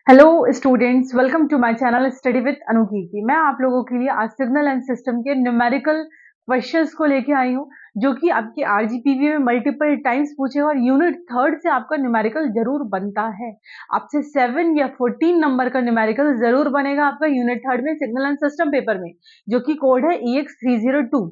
Hello students, welcome to my channel study with Anukirti. मैं आप लोगों के लिए आज सिग्नल एंड सिस्टम के न्यूमेरिकल क्वेश्चंस को लेके आई हूँ, जो कि आपके आरजीपीवी में मल्टीपल टाइम्स पूछे और यूनिट थर्ड से आपका न्यूमेरिकल जरूर बनता है। आपसे 7 या 14 नंबर का न्यूमेरिकल जरूर बनेगा आपका यूनिट थर्ड में सिग्नल एंड सिस्टम पेपर में, जो कि कोड है EX302।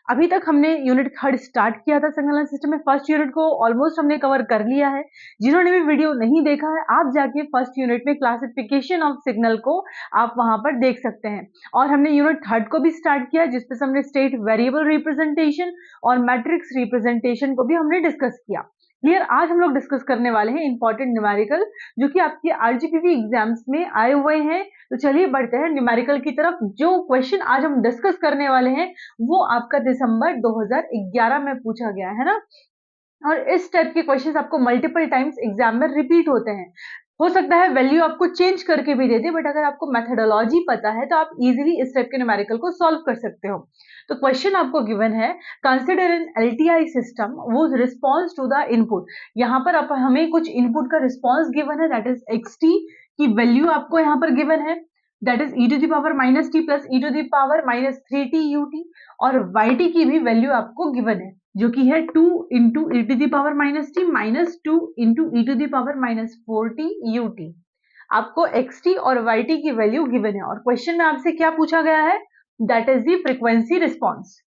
अभी तक हमने यूनिट थर्ड स्टार्ट किया था सिग्नल एंड सिस्टम में। फर्स्ट यूनिट को ऑलमोस्ट हमने कवर कर लिया है। जिन्होंने भी वीडियो नहीं देखा है, आप जाके फर्स्ट यूनिट में क्लासिफिकेशन ऑफ सिग्नल को आप वहां पर देख सकते हैं। और हमने यूनिट थर्ड को भी स्टार्ट किया, जिसपे हमने स्टेट वेरिएबल रिप्रेजेंटेशन और मैट्रिक्स रिप्रेजेंटेशन को भी हमने डिस्कस किया। क्लियर। आज हम लोग डिस्कस करने वाले हैं इंपॉर्टेंट न्यूमेरिकल, जो कि आपके आरजीपीवी एग्जाम्स में आए हुए हैं। तो चलिए बढ़ते हैं न्यूमेरिकल की तरफ। जो क्वेश्चन आज हम डिस्कस करने वाले हैं वो आपका दिसंबर 2011 में पूछा गया है ना। और इस टाइप के क्वेश्चंस आपको मल्टीपल टाइम्स एग्जाम में रिपीट होते हैं। हो सकता है वैल्यू आपको चेंज करके भी दे दे, बट अगर आपको मेथोडोलॉजी पता है तो आप इजीली इस टाइप के न्यूमेरिकल को सॉल्व कर सकते हो। तो क्वेश्चन आपको गिवन है, consider an LTI system whose response to the input. यहाँ पर आप हमें कुछ इनपुट का रिस्पॉन्स गिवन है, दैट इज xt की वैल्यू आपको यहाँ पर गिवन है, that is e to the power -t plus e to the power -3t ut। और yt की भी वैल्यू आपको गिवन है, जो कि है 2 into e to the power -t minus 2 into e to the power -4t ut। आपको xt और yt की वैल्यू गिवन है और क्वेश्चन में आपसे क्या पूछा गया है, that is the frequency response.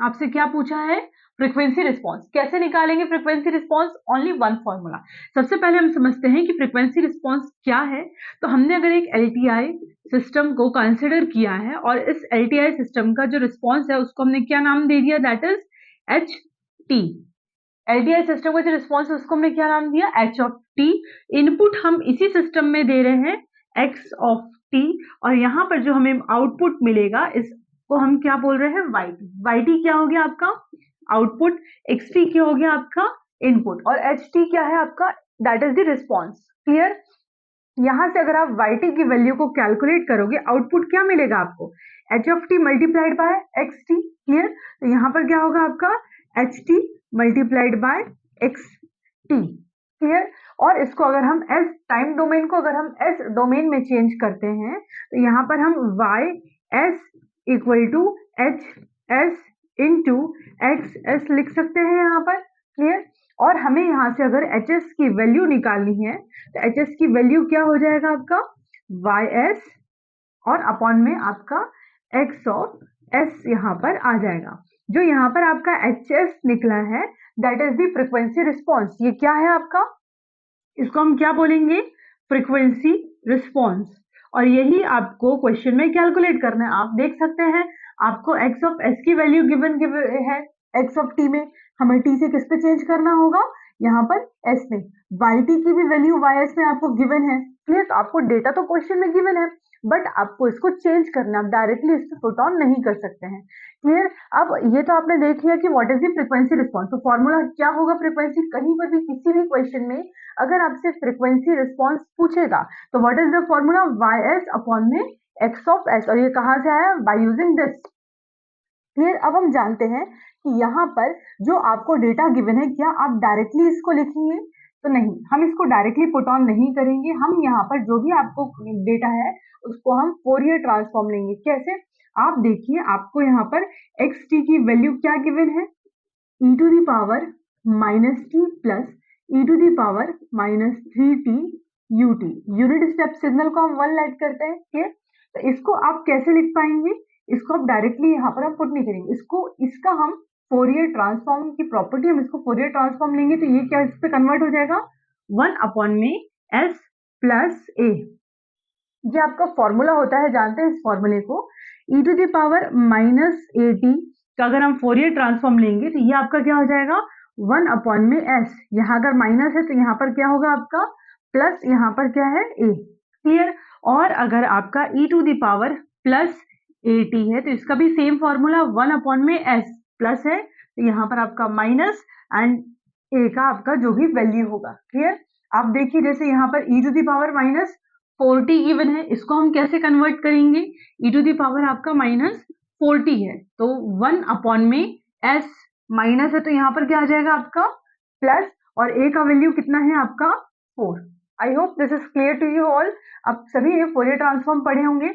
आपसे क्या पूछा है, फ्रीक्वेंसी रिस्पॉन्स। कैसे निकालेंगे frequency response? Only one formula. सबसे पहले हम समझते हैं कि फ्रीक्वेंसी रिस्पॉन्स क्या है। तो हमने अगर एक एलटीआई सिस्टम को कंसिडर किया है और इस एलटीआई सिस्टम का जो रिस्पॉन्स है उसको हमने क्या नाम दे दिया, that is H T. LTI system का जो रिस्पॉन्स है उसको हमने क्या नाम दिया, एच ऑफ टी। इनपुट हम इसी सिस्टम में दे रहे हैं एक्स ऑफ टी, और यहाँ पर जो हमें आउटपुट मिलेगा इसको हम क्या बोल रहे हैं, वाईटी। वाईटी क्या हो गया आपका आउटपुट, एक्सटी क्या हो गया आपका इनपुट, और एच टी क्या है आपका, that is the response. Clear. यहां से अगर आप yt की वैल्यू को कैलकुलेट करोगे, आउटपुट क्या मिलेगा आपको, H of T multiplied by x T. Clear. तो यहाँ पर क्या होगा आपका H T multiplied by x T. Clear. और इसको अगर हम एस टाइम डोमेन को अगर हम एस डोमेन में चेंज करते हैं तो यहाँ पर हम y s equal to h s into x s लिख सकते हैं यहाँ पर। क्लियर। और हमें यहाँ से अगर एच एस की वैल्यू निकालनी है तो एच एस की वैल्यू क्या हो जाएगा आपका वाई एस और अपॉन में आपका एक्स ऑफ एस यहाँ पर आ जाएगा। जो यहाँ पर आपका एच एस निकला है that is the frequency response. ये क्या है आपका, इसको हम क्या बोलेंगे, फ्रीक्वेंसी रिस्पॉन्स। और यही आपको क्वेश्चन में कैलकुलेट करना है। आप देख सकते हैं आपको एक्स ऑफ एस की वैल्यू गिवन है, एक्स ऑफ टी में हमें टी से किस पे चेंज करना होगा, यहाँ पर एस में। वाई टी की भी वैल्यू वाई एस में आपको गिवन है। क्लियर। तो आपको डेटा तो क्वेश्चन में गिवन है, बट आपको इसको चेंज करना, आप डायरेक्टली इसको पुट ऑन नहीं कर सकते हैं। क्लियर। अब ये तो आपने देख लिया कि what is the frequency response. तो फॉर्मूला क्या होगा फ्रीक्वेंसी, कहीं पर भी किसी भी क्वेश्चन में अगर आपसे फ्रीक्वेंसी रिस्पॉन्स पूछेगा तो what is the formula, y s upon में एक्स ऑफ एस। और ये कहाँ से आया, बाय यूजिंग दिस। क्लियर। अब हम जानते हैं कि यहाँ पर जो आपको डेटा गिवन है, क्या आप डायरेक्टली इसको लिखेंगे, तो नहीं, हम इसको डायरेक्टली पुट ऑन नहीं करेंगे। हम यहाँ पर जो भी आपको डेटा है उसको हम फोरियर ट्रांसफॉर्म लेंगे। कैसे, आप देखिए आपको यहाँ पर एक्स टी की वैल्यू क्या गिवन है, e to the power -t plus e to the power -3t ut। Unit step signal को हम 1 ऐड करते हैं। ठीक है। तो इसको आप कैसे लिख पाएंगे, इसको आप डायरेक्टली यहाँ पर हम पुट नहीं करेंगे, इसका हम फोरियर ट्रांसफॉर्म की प्रॉपर्टी, हम इसको फोरियर ट्रांसफॉर्म लेंगे तो ये क्या इस पे कन्वर्ट हो जाएगा, 1 अपॉन में s प्लस a। ये आपका फॉर्मूला होता है, जानते हैं इस फॉर्मूले को, e to the power -at का अगर हम फोरियर ट्रांसफॉर्म लेंगे तो ये आपका क्या हो जाएगा, 1 अपॉन में s। यहाँ अगर माइनस है तो यहाँ पर क्या होगा आपका प्लस, यहाँ पर क्या है a। क्लियर। और अगर आपका e to the power plus at है तो इसका भी सेम फॉर्मूला, 1 अपॉन में s प्लस है तो यहाँ पर आपका माइनस एंड a का आपका जो भी वैल्यू होगा। क्लियर। आप देखिए जैसे यहाँ पर e to the power -40 given है, इसको हम कैसे कन्वर्ट करेंगे, e टू द पावर आपका -40 है तो 1 अपॉन में s माइनस है तो यहाँ पर क्या आ जाएगा आपका प्लस, और a का वैल्यू कितना है आपका 4। I hope this is clear to you all. अब सभी ने फोरियर ट्रांसफॉर्म पढ़े होंगे।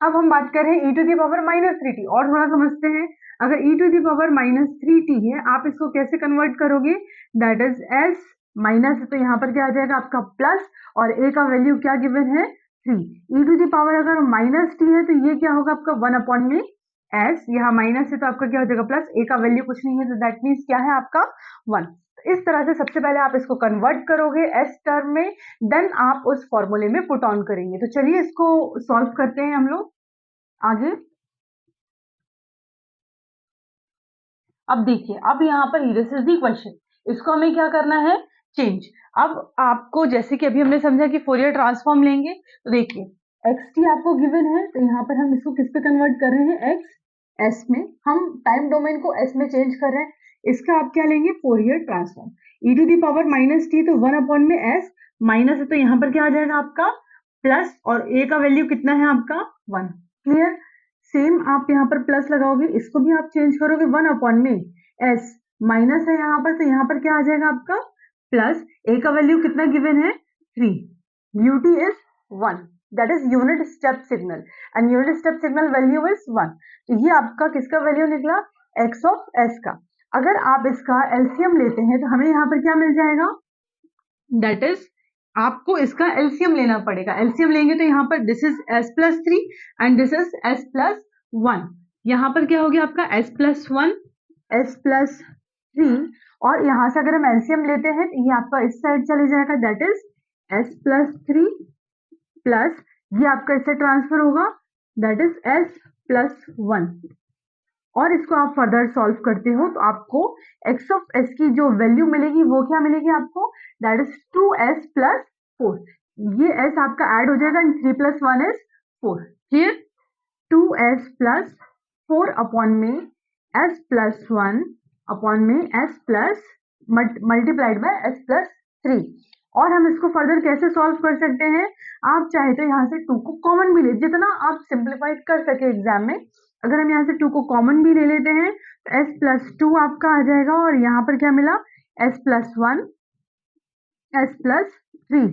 अब हम बात कर रहे हैं e to the power -3t, और थोड़ा समझते हैं। अगर e to the power -3t है, आप इसको कैसे कन्वर्ट करोगे? दैट इज s माइनस, तो यहाँ पर क्या आ जाएगा आपका प्लस, और a का वैल्यू क्या गिवन है? 3। e टू दी पावर अगर -t है तो ये क्या होगा आपका 1 अपॉन में s, यहाँ माइनस है तो आपका क्या हो जाएगा प्लस, a का वैल्यू कुछ नहीं है तो दैट मीन्स क्या है आपका 1। इस तरह से सबसे पहले आप इसको कन्वर्ट करोगे s टर्म में, देन आप उस फॉर्मूले में पुट ऑन करेंगे। तो चलिए इसको सॉल्व करते हैं हम लोग आगे। अब देखिए, अब यहाँ पर दिस इज दी क्वेश्चन, इसको हमें क्या करना है? चेंज। अब आपको जैसे कि अभी हमने समझा कि फोरियर ट्रांसफॉर्म लेंगे, तो देखिए xt आपको गिवन है, तो यहाँ पर हम इसको किस पे कन्वर्ट कर रहे हैं? x s में। हम टाइम डोमेन को s में चेंज कर रहे हैं। इसका आप क्या लेंगे? Fourier transform. e to the power -t, तो 1 अपॉन में s, माइनस है तो यहाँ पर क्या आ जाएगा आपका प्लस, और a का वैल्यू कितना है आपका 1। क्लियर? सेम आप यहाँ पर प्लस लगाओगे, इसको भी आप चेंज करोगे 1 अपॉन में s, माइनस है यहाँ पर, तो यहाँ पर क्या आ जाएगा आपका प्लस, a का वैल्यू कितना गिवन है? 3। ut is 1, that is unit step signal, and unit step signal value is 1। तो ये आपका किसका वैल्यू निकला? x ऑफ s का। अगर आप इसका एलसीएम लेते हैं तो हमें यहाँ पर क्या मिल जाएगा? दैट इज आपको इसका एलसीएम लेना पड़ेगा। एलसीएम लेंगे तो यहाँ पर this is s plus 3 and this is s plus 1। यहाँ पर क्या हो गया आपका s प्लस 1, s प्लस 3, और यहाँ से अगर हम एलसीएम लेते हैं तो ये आपका इस साइड चले जाएगा, that is s plus 3 plus ये आपका इससे ट्रांसफर होगा, दैट इज s प्लस 1। और इसको आप फर्दर सॉल्व करते हो तो आपको x ऑफ s की जो वैल्यू मिलेगी वो क्या मिलेगी आपको? That is 2s plus 4। ये s आपका ऐड हो जाएगा and 3 plus 1 is 4। Clear? 2s plus 4 upon में s प्लस 1 अपॉन में s plus multiplied by s plus 3। और हम इसको फर्दर कैसे सॉल्व कर सकते हैं? आप चाहे तो यहाँ से 2 को कॉमन भी ले, जितना आप सिंप्लीफाइड कर सके एग्जाम में। अगर हम यहाँ से 2 को कॉमन भी ले लेते हैं तो s प्लस 2 आपका आ जाएगा, और यहाँ पर क्या मिला? s plus 1, s plus 3।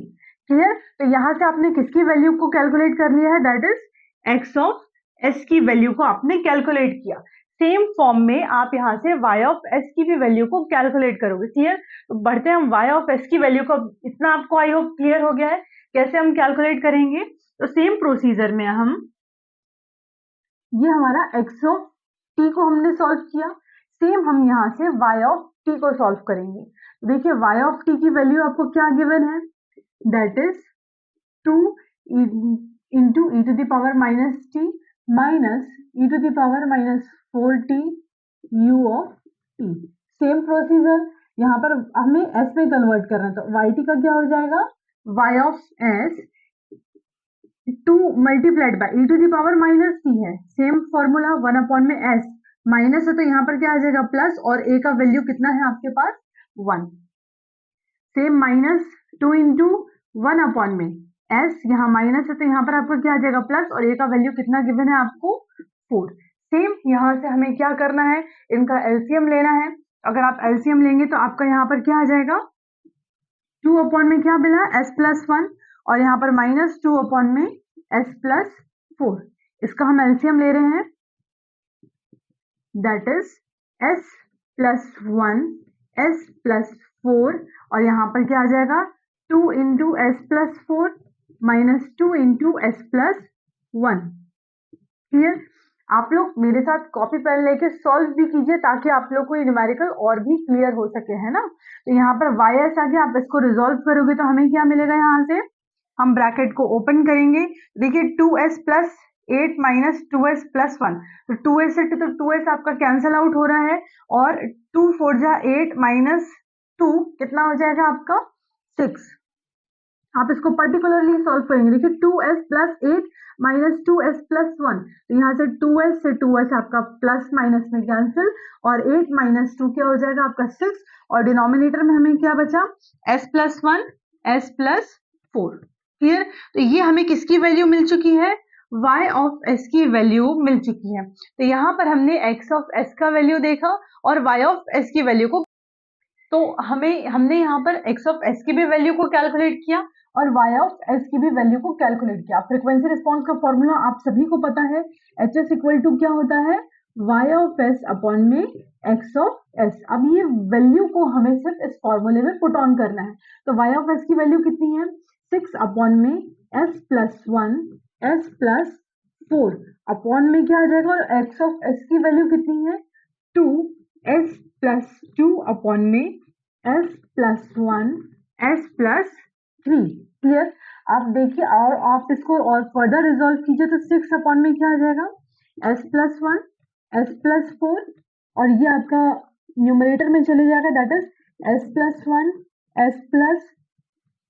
Clear? तो यहाँ से आपने किसकी वैल्यू को कैलकुलेट कर लिया है? That is x of s की वैल्यू को आपने कैलकुलेट किया। सेम फॉर्म में आप यहाँ से y ऑफ s की भी वैल्यू को कैलकुलेट करोगे। क्लियर? तो बढ़ते हैं हम y ऑफ s की वैल्यू को। इतना आपको आई होप क्लियर हो गया है कैसे हम कैलकुलेट करेंगे। तो सेम प्रोसीजर में हम, ये हमारा x ऑफ t को हमने सॉल्व किया, सेम हम यहाँ से y ऑफ t को सॉल्व करेंगे। देखिए y ऑफ t की वैल्यू आपको क्या गिवन है? That is 2 into e to the power minus t minus e to the power -4t u of t। Same procedure, यहाँ पर हमें s में कन्वर्ट करना है, तो yt का क्या हो जाएगा? y of s 2 multiplied by e to the power -t है। सेम फॉर्मूला 1 अपॉन में s, माइनस है तो यहाँ पर क्या आ जाएगा प्लस, और a का वैल्यू कितना है आपके पास? 1। सेम माइनस 2 इंटू 1 अपॉन में s, यहाँ माइनस है तो यहाँ पर आपको क्या आ जाएगा प्लस, और a का वैल्यू कितना गिवन है आपको? 4। सेम यहाँ से हमें क्या करना है? इनका एलसीएम लेना है। अगर आप एलसीएम लेंगे तो आपका यहाँ पर क्या आ जाएगा? 2 अपॉन में क्या मिला? s प्लस 1, और यहाँ पर -2 अपॉन में s प्लस 4। इसका हम एलसीएम ले रहे हैं, that is s plus 1, s plus 4, और यहाँ पर क्या आ जाएगा? 2 into s plus 4 minus 2 into s plus 1। Clear? आप लोग मेरे साथ कॉपी पेन लेके सॉल्व भी कीजिए ताकि आप लोग को ये न्यूमेरिकल और भी क्लियर हो सके, है ना। तो यहाँ पर ys आ गया, आप इसको रिजॉल्व करोगे तो हमें क्या मिलेगा? यहाँ से हम ब्रैकेट को ओपन करेंगे, देखिए 2s plus 8 minus 2s plus 1, तो 2s से तो 2s आपका कैंसल आउट हो रहा है, और 2 4 जा 8 माइनस 2 कितना हो जाएगा आपका? 6। आप इसको पर्टिकुलरली सॉल्व करेंगे, देखिए 2s plus 8 minus 2s plus 1, तो यहाँ से 2s से 2s आपका प्लस माइनस में कैंसिल, और 8 माइनस 2 क्या हो जाएगा आपका 6, और डिनोमिनेटर में हमें क्या बचा? s plus 1, s plus 4। Clear? तो ये हमें किसकी वैल्यू मिल चुकी है? y ऑफ s की वैल्यू मिल चुकी है। तो यहाँ पर हमने x ऑफ s का वैल्यू देखा और y ऑफ s की वैल्यू को तो हमने यहाँ पर x ऑफ s की भी वैल्यू को कैलकुलेट किया और y ऑफ s की भी वैल्यू को कैलकुलेट किया। फ्रीक्वेंसी रिस्पॉन्स का फॉर्मूला आप सभी को पता है, hs इक्वल टू क्या होता है, y ऑफ s अपॉन में x ऑफ s। अब ये वैल्यू को हमें सिर्फ इस फॉर्मूले में पुट ऑन करना है। तो y ऑफ s की वैल्यू कितनी है, 6 अपॉन में s plus 1 s plus 4 upon में क्या आ जाएगा, और x ऑफ s की वैल्यू कितनी है, 2 s प्लस 2 अपॉन में s plus 1 s plus 3। Clear. आप देखिए और आप इसको और फर्दर रिजॉल्व कीजिए तो 6 अपॉन में क्या आ जाएगा, s प्लस 1 s प्लस 4 और ये आपका न्यूमरेटर में चले जाएगा, that is s plus 1 s plus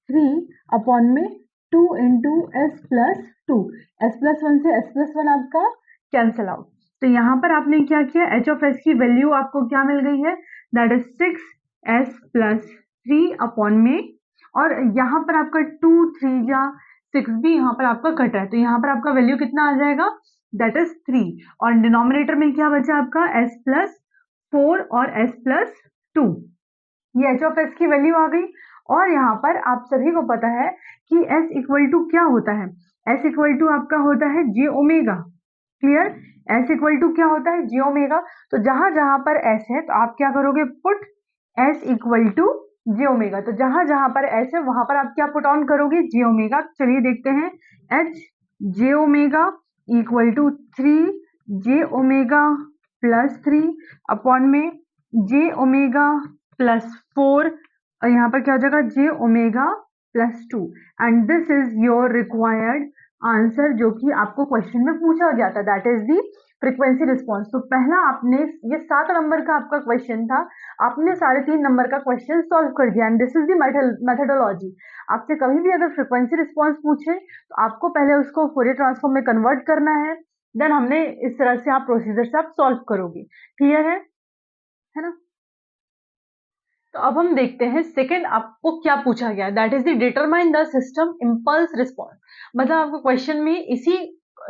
3 upon में 2 into s plus 2। s plus 1 से s प्लस 1 आपका कैंसिल आउट। तो यहाँ पर आपने क्या किया, h ऑफ s की वैल्यू आपको क्या मिल गई है, that is 6s plus 3 upon में, और यहाँ पर आपका 2 3 या 6 भी यहाँ पर आपका कट है, तो यहाँ पर आपका वैल्यू कितना आ जाएगा, दैट इज 3, और डिनोमिनेटर में क्या बचा आपका s प्लस 4 और s प्लस 2। ये h ऑफ s की वैल्यू आ गई। और यहाँ पर आप सभी को पता है कि s इक्वल टू क्या होता है, s इक्वल टू आपका होता है j omega. Clear. s equal to क्या होता है, j ओमेगा। तो जहां जहां पर s है तो आप क्या करोगे, put s equal to j omega. तो जहां जहां पर s है वहां पर आप क्या पुट ऑन करोगे, j ओमेगा। चलिए देखते हैं, h j omega equal to 3 j omega plus 3 upon में j ओमेगा प्लस 4, और यहाँ पर क्या हो जाएगा, j omega plus 2, and this is your required answer जो कि आपको क्वेश्चन में पूछा गया था, that is the frequency response. तो पहला आपने ये 7 नंबर का आपका क्वेश्चन था, आपने 3.5 नंबर का क्वेश्चन सॉल्व कर दिया, and this is the methodology. आपसे कभी भी अगर फ्रीक्वेंसी रिस्पॉन्स पूछे तो आपको पहले उसको फोरियर ट्रांसफॉर्म में कन्वर्ट करना है, देन हमने इस तरह से आप प्रोसीजर से आप सॉल्व करोगे। क्लियर है ना। तो अब हम देखते हैं सेकंड आपको क्या पूछा गया, that is the determine the system impulse response. मतलब आपको क्वेश्चन में इसी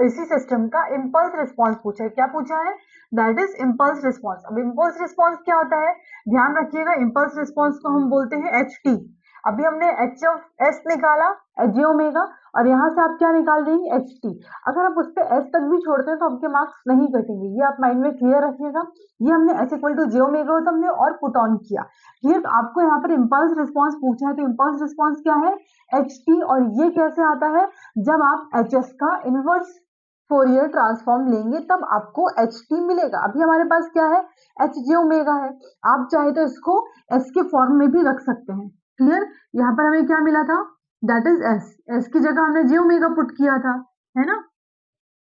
सिस्टम का इंपल्स रिस्पॉन्स पूछा है। क्या पूछा है, दैट इज इंपल्स रिस्पॉन्स। अब इंपल्स रिस्पॉन्स क्या होता है, ध्यान रखिएगा, इंपल्स रिस्पॉन्स को हम बोलते हैं ht। अभी हमने h ऑफ s निकाला j ओमेगा, और यहाँ से आप क्या निकाल देंगे, ht। अगर आप उस पर s तक भी छोड़ते हैं तो आपके मार्क्स नहीं कटेंगे, ये आप माइंड में क्लियर रखिएगा। ये हमने s equal to j omega तो हमने और पुट ऑन किया। क्लियर। तो आपको यहाँ पर इंपल्स रिस्पॉन्स पूछा है, तो इंपल्स रिस्पॉन्स क्या है, ht, और ये कैसे आता है, जब आप hs का इनवर्स फोरियर ट्रांसफॉर्म लेंगे तब आपको ht मिलेगा। अभी हमारे पास क्या है, hj ओमेगा है, आप चाहे तो इसको s के फॉर्म में भी रख सकते हैं। क्लियर। यहाँ पर हमें क्या मिला था, दैट इज s की जगह हमने j ओमेगा पुट किया था, है ना।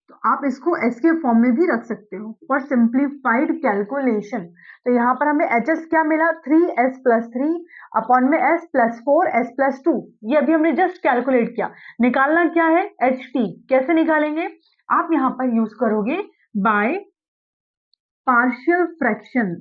तो आप इसको s के फॉर्म में भी रख सकते हो फॉर सिंप्लीफाइड कैलकुलेशन। तो यहाँ पर हमें hs क्या मिला, 3s प्लस 3 अपॉन में s प्लस 4 s प्लस 2। ये अभी हमने जस्ट कैलकुलेट किया। निकालना क्या है, ht। कैसे निकालेंगे, आप यहाँ पर यूज करोगे by partial fraction.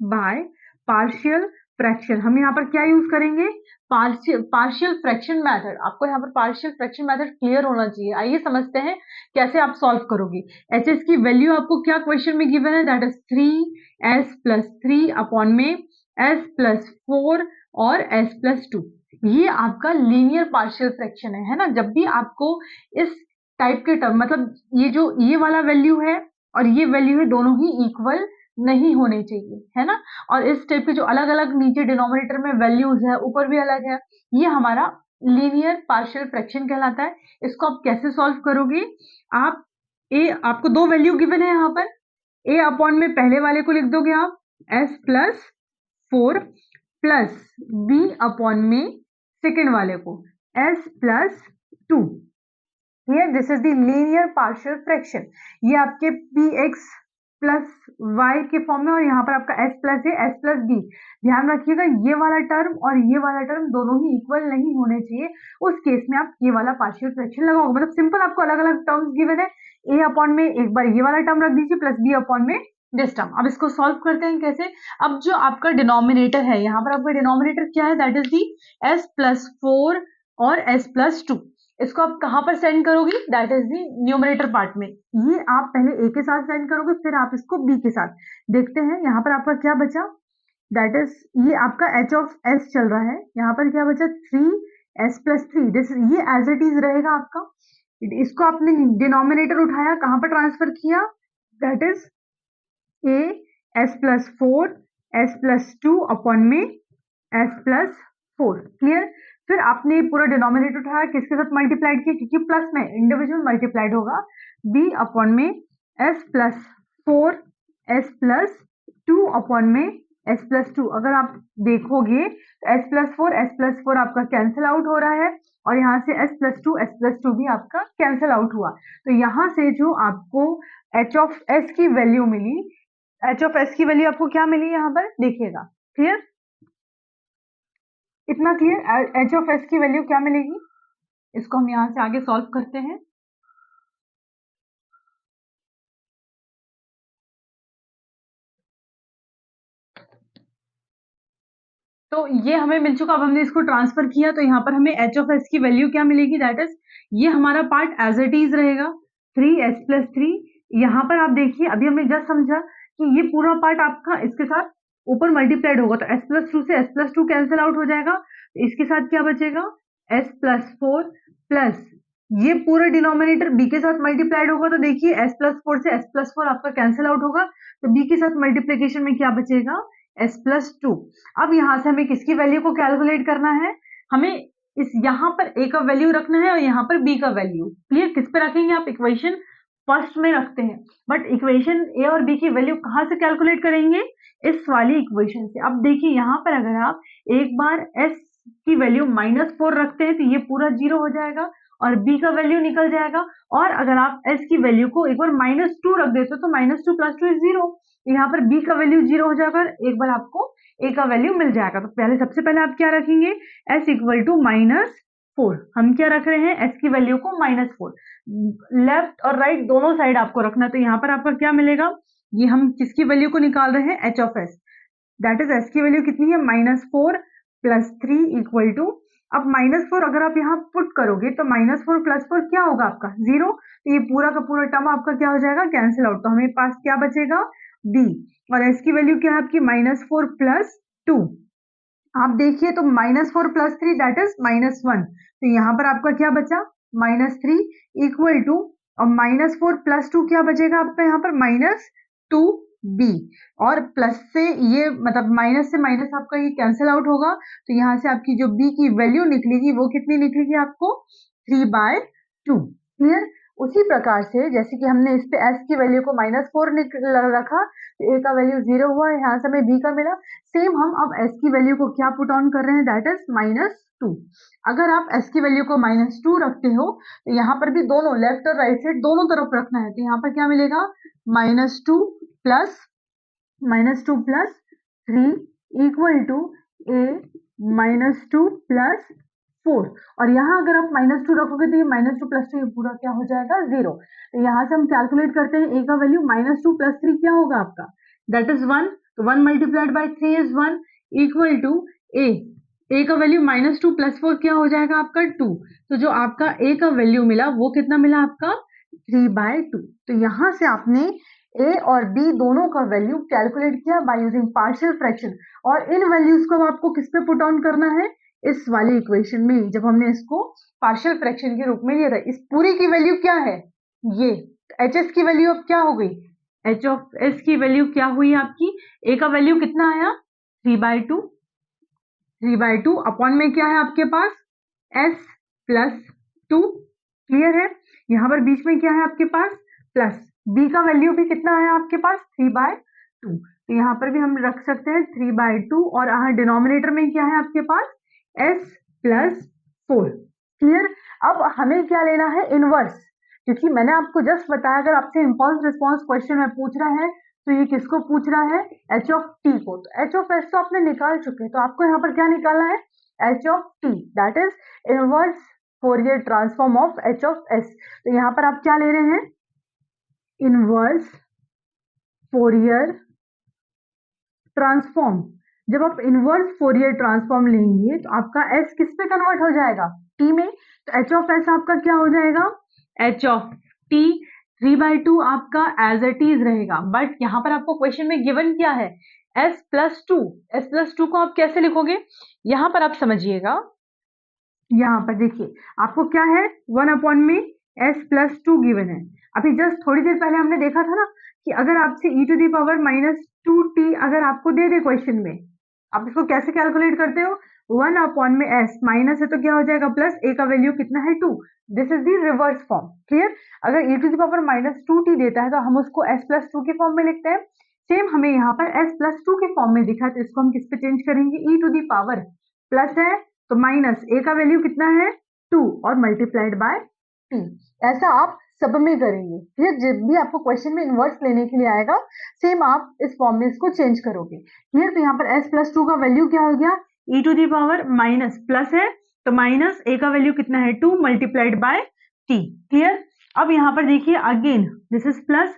By partial fraction हम यहाँ पर क्या यूज करेंगे, पार्शियल फ्रैक्शन मेथड। आपको यहाँ पर पार्शियल फ्रैक्शन मेथड क्लियर होना चाहिए। आइए समझते हैं कैसे आप सॉल्व करोगे। एच की वैल्यू आपको क्या क्वेश्चन में गिवन है, that is 3s plus 3 upon में s प्लस 4 और s प्लस 2। ये आपका लीनियर पार्शियल फ्रैक्शन है ना। जब भी आपको इस टाइप के टर्म, मतलब ये जो ये वाला वैल्यू है और ये वैल्यू है, दोनों ही इक्वल नहीं होने चाहिए, है ना। और इस टाइप के जो अलग अलग नीचे डिनोमिनेटर में वैल्यूज है, ऊपर भी अलग है, ये हमारा लीनियर पार्शियल फ्रैक्शन कहलाता है। इसको आप कैसे सॉल्व करोगे, आप आपको 2 वैल्यू गिवन है यहाँ पर, a अपॉन में पहले वाले को लिख दोगे आप s plus 4 plus b upon में सेकेंड वाले को s plus 2। Here this is the linear partial fraction। ये आपके px प्लस y के फॉर्म में, और यहाँ पर आपका s प्लस है s प्लस b। ध्यान रखिएगा, ये वाला टर्म और ये वाला टर्म दोनों ही इक्वल नहीं होने चाहिए। उस केस में आप ये वाला पार्शियल फ्रैक्शन लगाओगे। मतलब सिंपल आपको अलग अलग टर्म्स गिवन है, a अपॉन में एक बार ये वाला टर्म रख दीजिए प्लस b अपॉन में दिस टर्म। अब इसको सॉल्व करते हैं कैसे। अब जो आपका डिनोमिनेटर है, यहाँ पर आपका डिनोमिनेटर क्या है, that is the s plus 4 और s प्लस 2। इसको आप कहां पर सेंड करोगी, that is the numerator part में। ये आप पहले a के साथ सेंड करोगे, फिर आप इसको b के साथ। देखते हैं यहाँ पर आपका क्या बचा, दैट इज ये आपका एच ऑफ एस चल रहा है, यहाँ पर क्या बचा 3s+3, दिस ये एज इट इज रहेगा आपका। इसको आपने डिनोमिनेटर उठाया, कहाँ पर ट्रांसफर किया, that is a s+4 s+2 upon में s+4, क्लियर। फिर आपने पूरा डिनोमिनेटर उठाया, किसके साथ मल्टीप्लाइड किया, क्योंकि प्लस में इंडिविजुअल मल्टीप्लाइड होगा, b अपॉन में s+4 s+2 अपॉन में s+2। अगर आप देखोगे तो s+4 आपका कैंसिल आउट हो रहा है और यहाँ से s+2 भी आपका कैंसिल आउट हुआ। तो यहाँ से जो आपको h ऑफ s की वैल्यू मिली, h ऑफ s की वैल्यू आपको क्या मिली यहाँ पर देखिएगा, क्लियर, इतना क्लियर। h ऑफ s की वैल्यू क्या मिलेगी, इसको हम यहाँ से आगे सॉल्व करते हैं। तो ये हमें मिल चुका, अब हमने इसको ट्रांसफर किया तो यहाँ पर हमें h ऑफ s की वैल्यू क्या मिलेगी, दैट इज ये हमारा पार्ट एज इट इज रहेगा 3s+3। यहाँ पर आप देखिए, अभी हमने जस्ट समझा कि ये पूरा पार्ट आपका इसके साथ ऊपर मल्टीप्लाइड होगा, तो s+2 से s+2 कैंसिल आउट हो जाएगा, तो इसके साथ क्या बचेगा s+4 प्लस ये पूरा डिनोमिनेटर b के साथ मल्टीप्लाइड होगा, तो देखिए s+4 से s+4 आपका कैंसिल आउट होगा, तो b के साथ मल्टीप्लीकेशन में क्या बचेगा s+2। अब यहाँ से हमें किसकी वैल्यू को कैलकुलेट करना है, हमें इस यहाँ पर a का वैल्यू रखना है और यहाँ पर b का वैल्यू, क्लियर। किस पे रखेंगे आप, इक्वेशन फर्स्ट में रखते हैं, बट इक्वेशन a और b की वैल्यू कहाँ से कैलकुलेट करेंगे, इस वाली इक्वेशन से। अब देखिए यहाँ पर अगर आप एक बार s की वैल्यू -4 रखते हैं तो ये पूरा 0 हो जाएगा और b का वैल्यू निकल जाएगा, और अगर आप s की वैल्यू को एक बार -2 रख देते हो तो -2 + 2 = 0, यहाँ पर b का वैल्यू 0 हो जाएगा, एक बार आपको a का वैल्यू मिल जाएगा। तो पहले सबसे पहले आप क्या रखेंगे, s = -4, हम क्या रख रहे हैं, s की वैल्यू को -4, लेफ्ट और राइट दोनों साइड आपको रखना है। तो यहाँ पर आपका क्या मिलेगा, ये हम किसकी वैल्यू को निकाल रहे हैं, h of s, that is s की वैल्यू कितनी है -4 + 3 = अब -4 अगर आप यहाँ पुट करोगे तो -4 + 4 क्या होगा आपका 0, तो ये पूरा का पूरा टर्म आपका क्या हो जाएगा, कैंसिल आउट। तो हमें पास क्या बचेगा b, और s की वैल्यू क्या है आपकी -4 + 2। आप देखिए तो -4 + 3 दैट इज -1, तो यहाँ पर आपका क्या बचा -3 = और -4 + 2 क्या बचेगा आपका यहाँ पर -2b, और प्लस से ये मतलब माइनस से माइनस आपका ये कैंसिल आउट होगा, तो यहाँ से आपकी जो b की वैल्यू निकलेगी वो कितनी निकलेगी आपको 3/2, क्लियर। उसी प्रकार से जैसे कि हमने इस पे s की वैल्यू को -4 रखा तो a का वैल्यू 0 हुआ, यहाँ से हमें b का मिला, सेम हम अब s की वैल्यू को क्या पुट ऑन कर रहे हैं, दैट इज -2। अगर आप s की वैल्यू को -2 रखते हो तो यहाँ पर भी दोनों लेफ्ट और राइट साइड दोनों तरफ रखना है, तो यहाँ पर क्या मिलेगा -2 + -2 + 3 = a -2 + 4, और यहाँ अगर आप -2 रखोगे तो ये -2 + 2 ये पूरा क्या हो जाएगा 0। तो यहाँ से हम कैलकुलेट करते हैं a का वैल्यू -2 + 3 क्या होगा आपका, दैट इज 1, तो 1 × 3 इज 1 = a का वैल्यू -2 + 4 क्या हो जाएगा आपका 2, तो जो आपका a का वैल्यू मिला वो कितना मिला आपका 3/2। तो यहाँ से आपने a और b दोनों का वैल्यू कैलकुलेट किया बाय यूजिंग पार्शियल फ्रैक्शन, और इन वैल्यूज को आपको किस पे पुट ऑन करना है, इस वाली इक्वेशन में, जब हमने इसको पार्शियल फ्रैक्शन के रूप में लिया था। इस पूरी की वैल्यू क्या है, ये एच एस की वैल्यू अब क्या हो गई, एच ऑफ एस की वैल्यू क्या हुई आपकी, a का वैल्यू कितना आया 3/2 अपॉन में क्या है आपके पास s+2, क्लियर है। यहाँ पर बीच में क्या है आपके पास प्लस, b का वैल्यू भी कितना है आपके पास 3/2, तो यहाँ पर भी हम रख सकते हैं 3/2, और यहाँ डिनोमिनेटर में क्या है आपके पास s+4, क्लियर। अब हमें क्या लेना है इनवर्स, क्योंकि मैंने आपको जस्ट बताया अगर आपसे इम्पल्स रिस्पॉन्स क्वेश्चन में पूछ रहा है तो ये किसको पूछ रहा है, h ऑफ t को, तो h ऑफ s तो आपने निकाल चुके हैं, तो आपको यहाँ पर क्या निकालना है h of t, that is inverse Fourier transform of h of s। तो यहाँ पर आप क्या ले रहे हैं, इनवर्स फोरियर ट्रांसफॉर्म। जब आप इनवर्स फोरियर ट्रांसफॉर्म लेंगे तो आपका s किस पे कन्वर्ट हो जाएगा, t में, तो h ऑफ s आपका क्या हो जाएगा, h ऑफ t 3/2 आपका एज इट इज रहेगा, बट यहाँ पर आपको क्वेश्चन में गिवन क्या है s+2 को आप कैसे लिखोगे, यहाँ पर आप समझिएगा। यहाँ पर देखिए आपको क्या है, 1 में s+2 गिवन है। अभी जस्ट थोड़ी देर पहले हमने देखा था ना कि अगर आपसे e⁻⁻2t अगर आपको दे दे क्वेश्चन में, आप इसको कैसे कैलकुलेट करते हो, 1 में s माइनस है तो क्या हो जाएगा प्लस, a का वैल्यू कितना है 2। This is the reverse form, clear. अगर e⁻⁻2t देता है तो हम उसको s+2 के फॉर्म में लिखते हैं। सेम हमें यहाँ पर s+2 के फॉर्म में दिखा है तो इसको हम किस पे चेंज करेंगे, e⁻, प्लस है तो माइनस, a का वैल्यू कितना है 2 और मल्टीप्लाइड बाय t। ऐसा आप सब में करेंगे, फिर जब भी आपको क्वेश्चन में इनवर्स लेने के लिए आएगा सेम आप इस फॉर्म में इसको चेंज करोगे, क्लियर। तो यहाँ पर s+2 का वैल्यू क्या हो गया, e⁻, प्लस है तो माइनस, a का वैल्यू कितना है 2 मल्टीप्लाइड बाय t, क्लियर। अब यहाँ पर देखिए again this is plus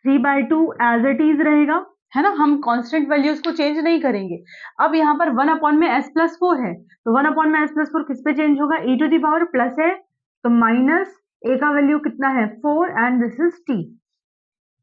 3/2 as it is रहेगा, है ना, हम कांस्टेंट वैल्यूज को चेंज नहीं करेंगे। अब यहाँ पर 1 में s+4 है तो 1 में s+4 किस पे चेंज होगा, e⁻, प्लस है तो माइनस, a का वैल्यू कितना है 4 एंड दिस इज t।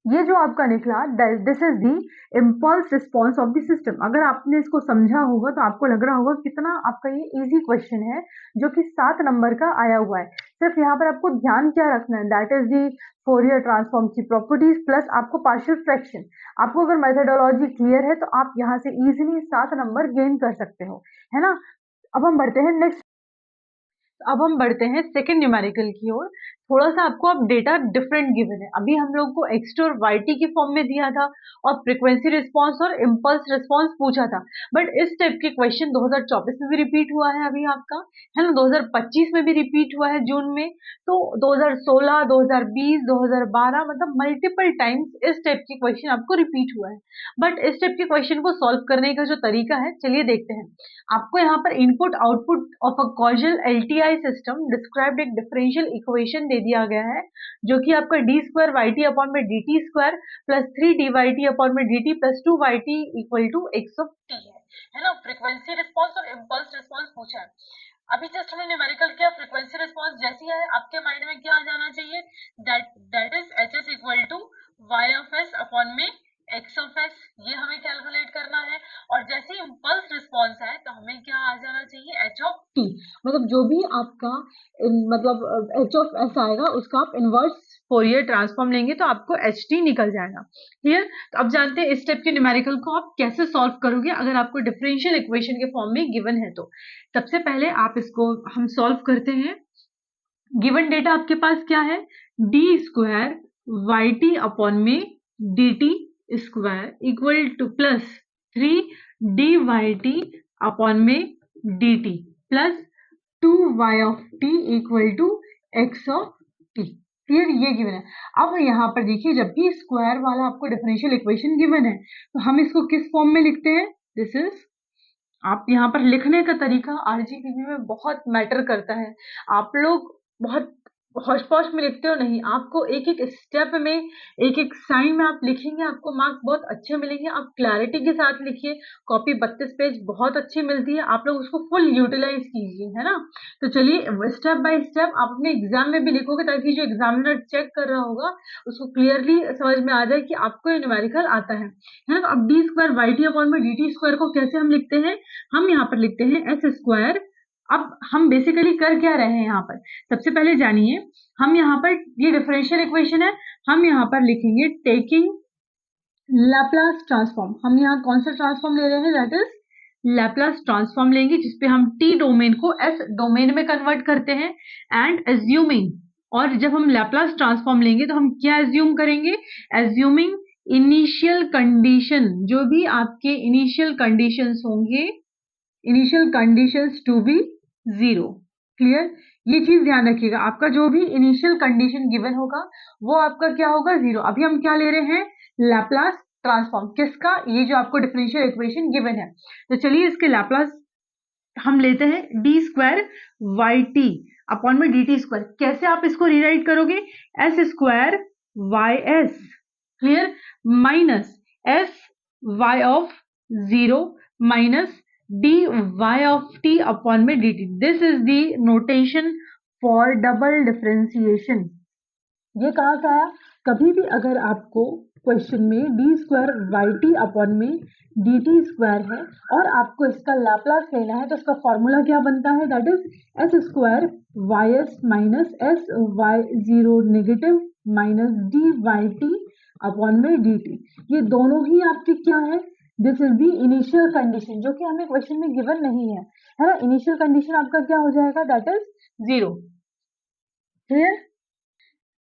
ये जो आपका निकला this is the impulse response of the system. अगर आपने इसको समझा होगा तो आपको लग रहा होगा कितना आपका ये इजी क्वेश्चन है जो कि 7 नंबर का आया हुआ है। सिर्फ यहाँ पर आपको ध्यान क्या रखना है, that is the Fourier transform की प्रॉपर्टीज प्लस आपको पार्शियल फ्रैक्शन। आपको अगर मेथोडोलॉजी क्लियर है तो आप यहाँ से इजीली 7 नंबर गेन कर सकते हो, है ना। अब हम बढ़ते हैं नेक्स्ट, अब हम बढ़ते हैं सेकंड न्यूमेरिकल की ओर। थोड़ा सा आपको अब डेटा डिफरेंट गिवन है। अभी हम लोग को एक्स और वाई टी के फॉर्म में दिया था और फ्रीक्वेंसी रिस्पांस और इम्पल्स रिस्पांस पूछा था, बट इस टाइप के क्वेश्चन 2024 में भी रिपीट हुआ है अभी आपका, है ना, 2025 में भी रिपीट हुआ है जून में, तो 2016, 2020, 2012 मतलब मल्टीपल टाइम्स इस टाइप के क्वेश्चन आपको रिपीट हुआ है। बट इस टाइप के क्वेश्चन को सॉल्व करने का जो तरीका है चलिए देखते हैं। आपको यहाँ पर input output of a causal LTI system described एक डिफरेंशियल इक्वेशन दे दिया गया है जो कि आपका d²yt/dt² plus 3dyt/dt plus 2yt equal to x(t) है ना। फ्रीक्वेंसी रिस्पांस और इम्पल्स रिस्पांस पूछा है। अभी जस्ट हमने न्यूमेरिकल किया, फ्रीक्वेंसी रिस्पांस जैसी है आपके माइंड में क्या आ जाना चाहिए, that is hs equal to y(s) x(s), ये हमें कैलकुलेट करना है। और जैसे इम्पल्स रिस्पांस है तो हमें क्या आ जाना चाहिए, h(t), मतलब जो भी आपका मतलब h(s) आएगा उसका आप इनवर्स फोरियर ट्रांसफॉर्म लेंगे तो आपको ht निकल जाएगा, क्लियर। तो अब जानते हैं इस टाइप के न्यूमेरिकल को आप कैसे सॉल्व करोगे अगर आपको डिफरेंशियल इक्वेशन के फॉर्म में गिवन है तो। सबसे पहले आप इसको हम सॉल्व करते हैं। गिवन डेटा आपके पास क्या है, d²yt/dt² equal to plus 3dyt/dt plus 2y(t) equal to x(t), clear, ये गिवन है। अब यहाँ पर देखिए जब भी स्क्वायर वाला आपको डिफरेंशियल इक्वेशन गिवन है तो हम इसको किस फॉर्म में लिखते हैं, दिस इज, आप यहाँ पर लिखने का तरीका आरजीपीवी में बहुत मैटर करता है। आप लोग बहुत होश-पोश में लिखते हो नहीं, आपको एक एक स्टेप में एक एक साइन में आप लिखेंगे, आपको मार्क्स बहुत अच्छे मिलेंगे। आप क्लैरिटी के साथ लिखिए, कॉपी 32 पेज बहुत अच्छी मिलती है, आप लोग उसको फुल यूटिलाइज कीजिए, है ना। तो चलिए स्टेप बाय स्टेप आप अपने एग्जाम में भी लिखोगे ताकि जो एग्जामिनर चेक कर रहा होगा उसको क्लियरली समझ में आ जाए कि आपको ये न्यूमेरिकल आता है ना। तो अब d²yt/dt² को कैसे हम लिखते हैं, हम यहाँ पर लिखते हैं s²। अब हम बेसिकली कर क्या रहे हैं यहाँ पर, सबसे पहले जानिए, हम यहाँ पर ये डिफरेंशियल इक्वेशन है, हम यहाँ पर लिखेंगे टेकिंग लैप्लास ट्रांसफॉर्म। हम यहाँ कौन सा ट्रांसफॉर्म ले रहे हैं, दैट इज लैप्लास ट्रांसफॉर्म लेंगे जिसपे हम t डोमेन को s डोमेन में कन्वर्ट करते हैं एंड एज्यूमिंग, और जब हम लैप्लास ट्रांसफॉर्म लेंगे तो हम क्या एज्यूम करेंगे, एज्यूमिंग इनिशियल कंडीशन, जो भी आपके इनिशियल कंडीशंस होंगे, initial conditions to be 0, clear. ये चीज ध्यान रखिएगा, आपका जो भी इनिशियल कंडीशन गिवन होगा वो आपका क्या होगा 0। अभी हम क्या ले रहे हैं, लैप्लास ट्रांसफॉर्म, किसका, ये जो आपको डिफरेंशियल इक्वेशन गिवन है। तो चलिए इसके लैप्लास हम लेते हैं d²yt/dt²। कैसे आप इसको रीराइट करोगे, s²ys, clear, minus sy(0) minus dy(t/dt). This is the notation for double differentiation. ये कहाँ से आया, कभी भी अगर आपको क्वेश्चन में d square y t upon में डी टी स्क्वायर है और आपको इसका लैपलास लेना है, तो इसका फॉर्मूला क्या बनता है, that is s square y s minus s y zero negative minus d y t upon में डी टी। ये दोनों ही आपके क्या है, this is the initial condition, जो कि हमें क्वेश्चन में गिवन नहीं है ना। इनिशियल कंडीशन आपका क्या हो जाएगा, दैट इज 0। क्लियर?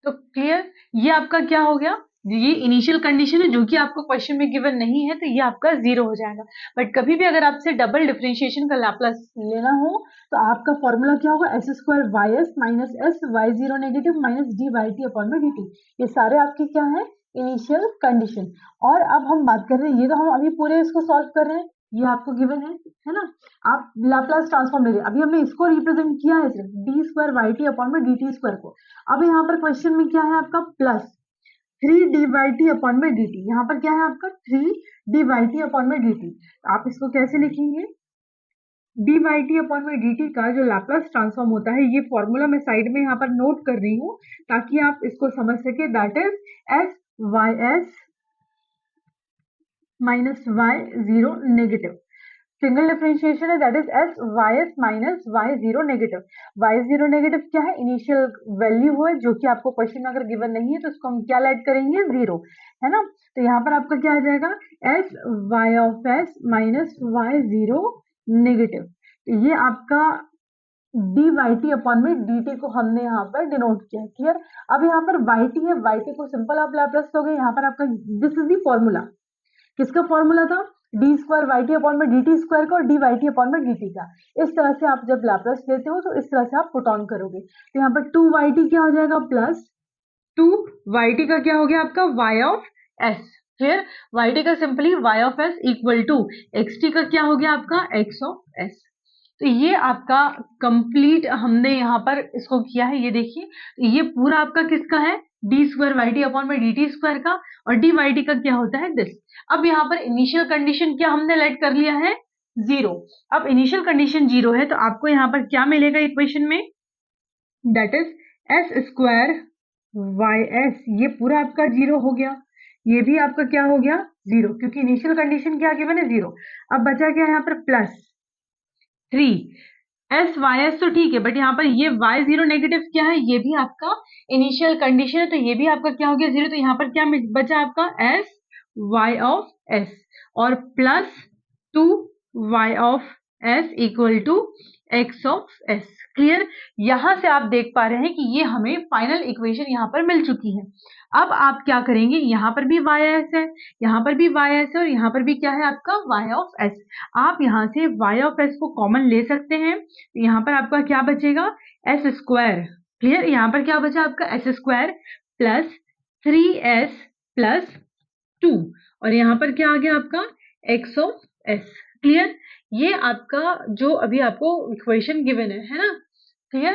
तो क्लियर, ये आपका क्या हो गया, ये इनिशियल कंडीशन है जो कि आपको क्वेश्चन में गिवन नहीं है, तो ये आपका 0 हो जाएगा। बट कभी भी अगर आपसे डबल डिफरेंशिएशन का लैपलास लेना हो तो आपका फॉर्मूला क्या होगा, s square y s minus s y zero negative minus d y t upon में डी टी। ये सारे आपके क्या है, इनिशियल कंडीशन। और अब हम बात कर रहे हैं, ये तो हम अभी पूरे इसको सॉल्व कर रहे हैं, ये आपको गिवन है ना। आप लाप्लास ट्रांसफॉर्म ले रहे हैं, अभी हमने इसको रिप्रेजेंट किया है सिर्फ d square y t upon में डी टी स्क्वायर को। अब यहाँ पर क्वेश्चन में क्या है आपका, plus 3 d y t upon में डी टी। यहाँ पर क्या है आपका 3 डी वाई टी अपॉन में डी टी। आप इसको कैसे लिखेंगे, डी वाई टी अपॉन में डी टी का जो लाप्लास ट्रांसफॉर्म होता है, ये फॉर्मूला मैं साइड में यहाँ पर नोट कर रही हूँ ताकि आप इसको समझ सके, that is s y s minus y zero negative. Single differentiation है, that is s y s minus y zero negative. Y zero negative क्या है, इनिशियल वैल्यू है जो कि आपको क्वेश्चन में अगर गिवन नहीं है तो उसको हम क्या ऐड करेंगे, 0, है ना। तो यहाँ पर आपका क्या आ जाएगा, s y of s minus y zero negative. तो ये आपका डी वाई टी अपॉन में डी टी को हमने यहाँ पर डिनोट किया। क्लियर? अब यहाँ पर वाई टी है, वाई टी को सिंपल आप लैप्लास लोगे, यहाँ पर आपका दिस इज दी फॉर्मूला। किसका फॉर्मूला था, d square y t upon में डी टी स्क्वायर का और डी वाई टी अपॉन में डी टी का। इस तरह से आप जब लैप्लास लेते हो तो इस तरह से आप पुट ऑन करोगे। तो यहाँ पर 2 वाई टी क्या हो जाएगा, प्लस 2 वाई टी का क्या हो गया आपका, वाई ऑफ एस। फिर वाई टी का simply y of s equal to x t का क्या हो गया आपका, एक्स ऑफ एस। तो ये आपका कंप्लीट हमने यहाँ पर इसको किया है, ये देखिए। तो ये पूरा आपका किसका है, d square y t upon में डी टी स्क्वायर का, और डी वाई टी का क्या होता है, दिस। अब यहाँ पर इनिशियल कंडीशन क्या हमने लेट कर लिया है, 0। अब इनिशियल कंडीशन 0 है तो आपको यहाँ पर क्या मिलेगा इक्वेशन में, that is s square y s, ये पूरा आपका 0 हो गया, ये भी आपका क्या हो गया, 0, क्योंकि इनिशियल कंडीशन क्या गिवन है, 0। अब बचा क्या यहाँ पर, प्लस 3 एस वाई एस, तो ठीक है, बट यहाँ पर ये वाई जीरो नेगेटिव क्या है, ये भी आपका इनिशियल कंडीशन है, तो ये भी आपका क्या हो गया, 0। तो यहाँ पर क्या बचा आपका, एस वाई ऑफ एस और plus 2 y of s equal to x of s. Clear? यहां से आप देख पा रहे हैं कि ये हमें फाइनल इक्वेशन यहाँ पर मिल चुकी है। अब आप क्या करेंगे, यहाँ पर भी वाई एस है, यहाँ पर भी वाई एस है, और यहाँ पर भी क्या है आपका, वाई ऑफ एस। आप यहाँ से वाई ऑफ एस को कॉमन ले सकते हैं, यहाँ पर आपका क्या बचेगा, एस स्क्वायर। क्लियर? यहाँ पर क्या बचा आपका, S square plus 3s plus 2, और यहाँ पर क्या आ गया आपका, एक्स ऑफ एस। क्लियर? ये आपका जो अभी आपको इक्वेशन गिवन है ना। क्लियर?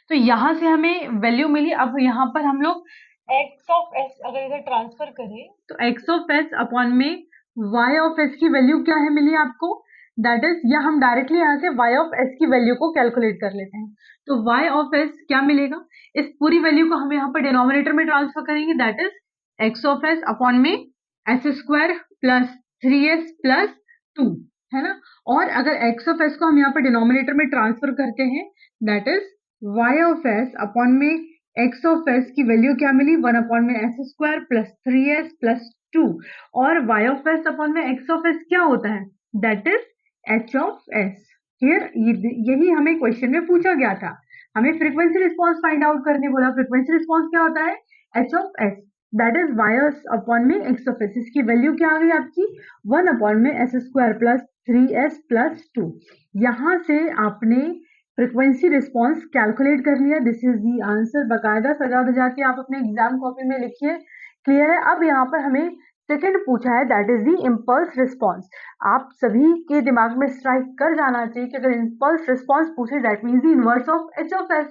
तो यहां से हमें वैल्यू मिली। अब यहाँ पर हम लोग एक्स ऑफ एस अगर इधर ट्रांसफर करें तो एक्स ऑफ एस अपॉन में वाई ऑफ एस की वैल्यू क्या है मिली आपको, दैट इज, या हम डायरेक्टली यहाँ से वाई ऑफ एस की वैल्यू को कैलकुलेट कर लेते हैं। तो वाई ऑफ एस क्या मिलेगा, इस पूरी वैल्यू को हम यहाँ पर डिनोमिनेटर में ट्रांसफर करेंगे, that is x of s upon में s square plus 3s plus 2, है ना। और अगर एक्स ऑफ एस को हम यहाँ पर डिनोमिनेटर में ट्रांसफर करते हैं, that is y of s upon में x ऑफ s की वैल्यू क्या मिली, 1 अपॉन में s square plus 3s plus 2, और y ऑफ s अपॉन में x ऑफ s क्या होता है, that is h of s। Clear? यही हमें क्वेश्चन में पूछा गया था, हमें फ्रीक्वेंसी रिस्पॉन्स फाइंड आउट करने बोला। फ्रीक्वेंसी रिस्पॉन्स क्या होता है, h of s, that is y upon में x ऑफ s। इसकी वैल्यू क्या आ गई आपकी, 1 अपॉन में s square plus 3s plus 2। यहां से आपने फ्रीक्वेंसी रिस्पॉन्स कैलकुलेट कर लिया। दिस इज दी आंसर, बकायदा सजा के आप अपने एग्जाम कॉपी में लिखिए। क्लियर है? अब यहाँ पर हमें सेकंड पूछा है, that is the impulse response. आप सभी के दिमाग में स्ट्राइक कर जाना चाहिए कि अगर इम्पल्स रिस्पॉन्स पूछे, that means the inverse of H of S.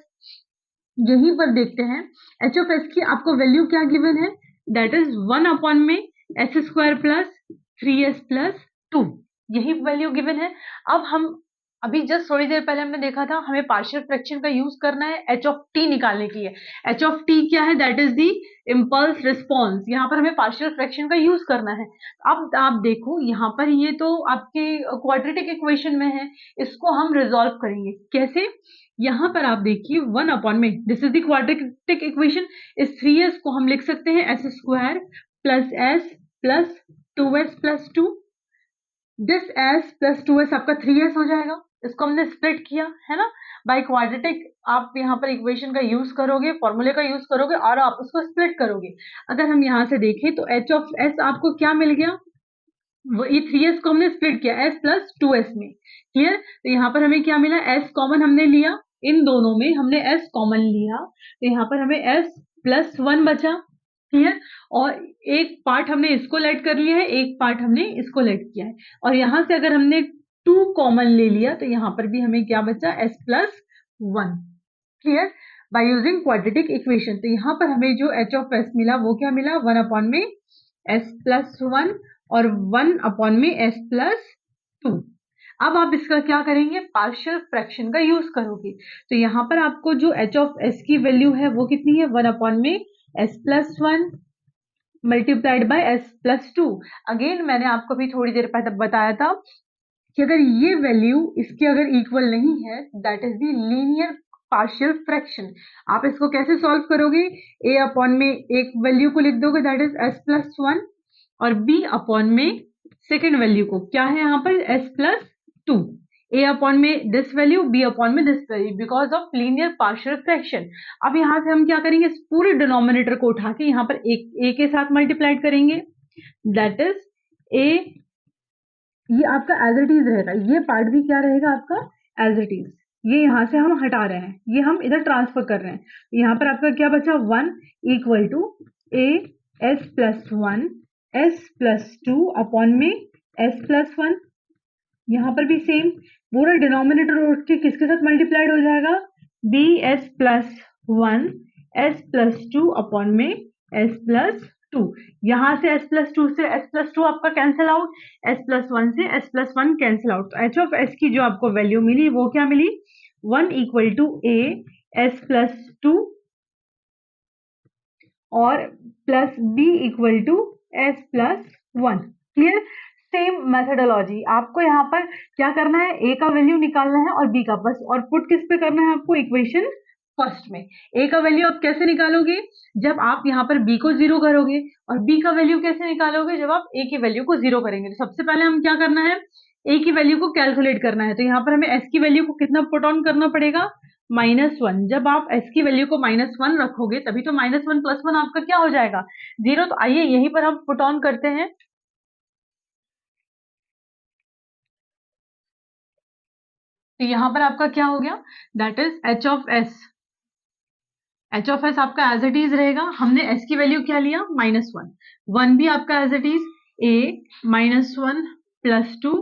यहीं पर देखते हैं एच ऑफ एस की आपको वैल्यू क्या गिवन है, दैट इज 1 अपॉन में s square plus 3s plus 2, यही वैल्यू गिवन है। अब हम अभी जस्ट थोड़ी देर पहले हमने देखा था हमें पार्शियल फ्रैक्शन का यूज करना है एच ऑफ टी निकालने के लिए। एच ऑफ टी क्या है? That is the impulse response. यहाँ पर हमें पार्शियल फ्रैक्शन का यूज करना है। अब आप देखो यहाँ पर ये तो आपके क्वाड्रेटिक इक्वेशन में है, इसको हम रिजॉल्व करेंगे कैसे? यहाँ पर आप देखिए 1 अपॉन में, this is the quadratic equation, इस 3s को हम लिख सकते हैं s square plus s plus 2s plus 2। This s plus 2s आपका 3s हो जाएगा। इसको हमने स्प्लिट किया है ना बाय क्वाड्रेटिक। आप यहाँ पर इक्वेशन का यूज करोगे, फॉर्मूले का यूज करोगे और आप उसको स्प्लिट करोगे। अगर हम यहाँ से देखें तो h ऑफ s आपको क्या मिल गया? वो ये 3s को हमने स्प्लिट किया s प्लस 2s में। क्लियर? तो यहाँ पर हमें क्या मिला? s कॉमन हमने लिया, इन दोनों में हमने s कॉमन लिया, तो यहाँ पर हमें s प्लस 1 बचा। क्लियर? और एक पार्ट हमने इसको लेट कर लिया है, एक पार्ट हमने इसको लेट किया है, और यहाँ से अगर हमने 2 कॉमन ले लिया तो यहाँ पर भी हमें क्या बचा? s plus 1। Clear? By using quadratic equation. तो यहाँ पर हमें जो h ऑफ s मिला वो क्या मिला? 1 अपॉन में s प्लस 1 और 1 अपॉन में s प्लस 2। अब आप इसका क्या करेंगे? पार्शियल फ्रैक्शन का यूज करोगे। तो यहाँ पर आपको जो h ऑफ s की वैल्यू है वो कितनी है? 1 अपॉन में s plus 1 multiplied by s plus 2। Again मैंने आपको भी थोड़ी देर पहले बताया था कि अगर ये वैल्यू इसके अगर इक्वल नहीं है, that is the linear partial fraction. आप इसको कैसे सॉल्व करोगे? a अपॉन में एक वैल्यू को लिख दोगे, दैट इज s प्लस 1, और b अपॉन में सेकेंड वैल्यू को, क्या है यहाँ पर? s plus 2। a अपॉन में दिस वैल्यू, b अपॉन में this value, because of linear partial fraction. अब यहाँ से हम क्या करेंगे? इस पूरे डिनोमिनेटर को उठा के यहाँ पर एक a के साथ मल्टीप्लाइड करेंगे, दैट इज a, ये आपका एज इट इज रहेगा, ये पार्ट भी क्या रहेगा आपका? As it is. ये यहाँ से हम हटा रहे हैं, ये हम इधर ट्रांसफर कर रहे हैं। यहाँ पर आपका क्या बचा? 1 equal to a s plus 1 s plus 2 upon में s प्लस 1। यहाँ पर भी सेम, पूरा डिनोमिनेटर उठ के किसके साथ मल्टीप्लाइड हो जाएगा? b s plus 1 s plus 2 upon में s प्लस 2। यहाँ से s प्लस 2 से s प्लस 2 आपका कैंसिल आउट, s प्लस 1 से s प्लस 1 कैंसिल आउट। तो h ऑफ s की जो आपको वैल्यू मिली वो क्या मिली? 1 equal to a s plus 2 और plus b equal to s plus 1। Clear? Same methodology. आपको यहाँ पर क्या करना है? a का वैल्यू निकालना है और b का, बस, और पुट किस पे करना है आपको? इक्वेशन फर्स्ट में। a का वैल्यू आप कैसे निकालोगे? जब आप यहाँ पर b को 0 करोगे, और b का वैल्यू कैसे निकालोगे? जब आप a की वैल्यू को 0 करेंगे। तो सबसे पहले हम क्या करना है? a की वैल्यू को कैलकुलेट करना है। तो यहाँ पर हमें s की वैल्यू को कितना पुट ऑन करना पड़ेगा? -1। जब आप s की वैल्यू को -1 रखोगे तभी तो -1 प्लस 1 आपका क्या हो जाएगा? 0। तो आइए यहीं पर हम पुट ऑन करते हैं। तो यहाँ पर आपका क्या हो गया? That is h of s। h of s आपका एज इट इज रहेगा। हमने s की वैल्यू क्या लिया? -1। 1 भी आपका as it is a -1 plus 2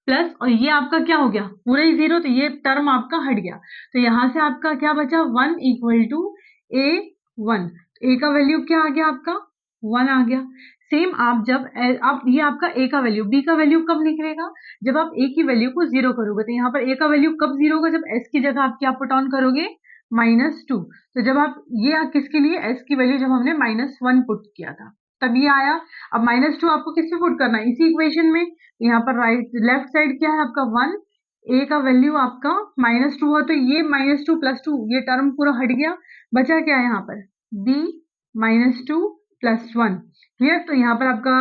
plus, और ये आपका क्या हो गया? पूरा ही 0, तो ये टर्म आपका हट गया। तो यहाँ से आपका क्या बचा? 1 इक्वल टू a 1। a का वैल्यू क्या आ गया आपका? 1 आ गया। सेम आप जब आप, ये आपका a का वैल्यू, b का वैल्यू कब निकलेगा? जब आप a की वैल्यू को 0 करोगे। तो यहाँ पर a का वैल्यू कब 0 होगा? जब s की जगह आप क्या पुट ऑन करोगे? -2। तो जब आप, ये किसके लिए? s की वैल्यू जब हमने -1 पुट किया था तब ये आया। अब -2 आपको किस पे पुट करना है? इसी इक्वेशन में। यहाँ पर राइट लेफ्ट साइड क्या है आपका? 1। a का वैल्यू आपका -2 हुआ, तो ये -2 प्लस 2, ये टर्म पूरा हट गया। बचा क्या है यहाँ पर? b -2 plus 1। क्लियर? तो यहाँ पर आपका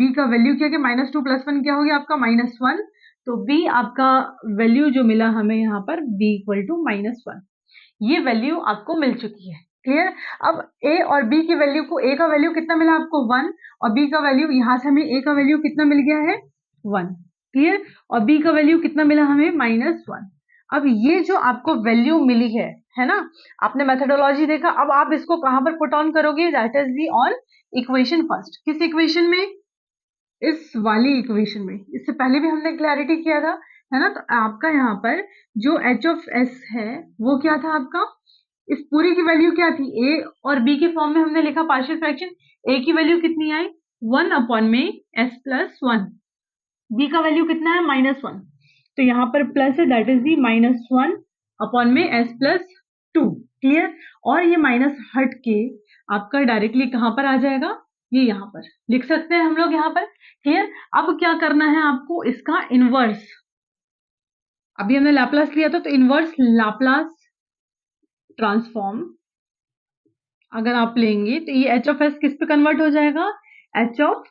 b का वैल्यू क्या है? -2 प्लस 1 क्या हो गया आपका? -1। तो b आपका वैल्यू जो मिला हमें यहाँ पर, b इक्वल टू -1। ये वैल्यू आपको मिल चुकी है। क्लियर? अब a और b की वैल्यू को, a का वैल्यू कितना मिला आपको? 1, और b का वैल्यू, यहाँ से हमें a का वैल्यू कितना मिल गया है? 1। क्लियर? और b का वैल्यू कितना मिला हमें? -1। अब ये जो आपको वैल्यू मिली है ना? आपने मेथडोलॉजी देखा। अब आप इसको कहाँ पर पुट ऑन करोगे? That is the on equation first. किस इक्वेशन में? इस वाली इक्वेशन में। इससे पहले भी हमने क्लैरिटी किया था, है ना? तो आपका यहाँ पर जो h ऑफ s है वो क्या था आपका? इस पूरी की वैल्यू क्या थी? a और b के फॉर्म में हमने लिखा पार्शियल फ्रैक्शन। a की वैल्यू कितनी आई? 1 अपॉन में s प्लस 1। b का वैल्यू कितना है? -1। तो यहाँ पर प्लस है, दैट इज दी -1 अपॉन में s प्लस 2। क्लियर? और ये माइनस हट के आपका डायरेक्टली कहाँ पर आ जाएगा, ये यहाँ पर लिख सकते हैं हम लोग यहाँ पर। क्लियर? अब क्या करना है आपको, इसका इनवर्स। अभी हमने लाप्लास लिया था, तो इनवर्स लाप्लास ट्रांसफॉर्म अगर आप लेंगे तो ये एच ऑफ एस किस पे कन्वर्ट हो जाएगा, एच ऑफ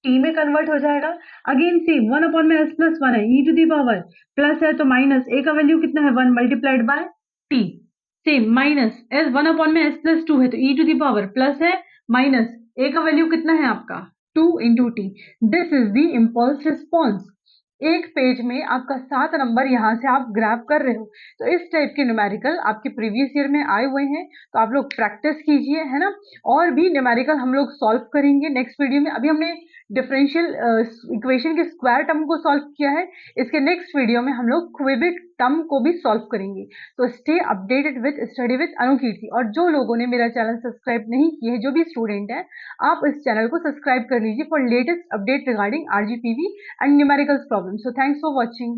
टी में कन्वर्ट हो जाएगा। अगेन सेम 1 अपॉन में एस प्लस 1 है, ई टू दी पावर प्लस है तो माइनस ए का वैल्यू कितना है 1 multiplied by T. Same minus S 1 upon में एस प्लस 2 है तो ई टू दी पावर प्लस है माइनस ए का वैल्यू कितना है आपका 2 into T. This is the impulse response. एक पेज में आपका 7 नंबर यहाँ से आप ग्रैब कर रहे हो, तो इस टाइप के न्यूमेरिकल आपके प्रीवियस ईयर में आए हुए हैं, तो आप लोग प्रैक्टिस कीजिए, है ना। और भी न्यूमेरिकल हम लोग सॉल्व करेंगे नेक्स्ट वीडियो में। अभी हमने डिफरेंशियल इक्वेशन के स्क्वायर टर्म को सॉल्व किया है, इसके नेक्स्ट वीडियो में हम लोग क्यूबिक टर्म को भी सॉल्व करेंगे। तो stay updated with study with Anukirti. और जो लोगों ने मेरा चैनल सब्सक्राइब नहीं किए हैं, जो भी स्टूडेंट है, आप इस चैनल को सब्सक्राइब कर लीजिए for latest update regarding RGPV and numerical problems. So thanks for watching.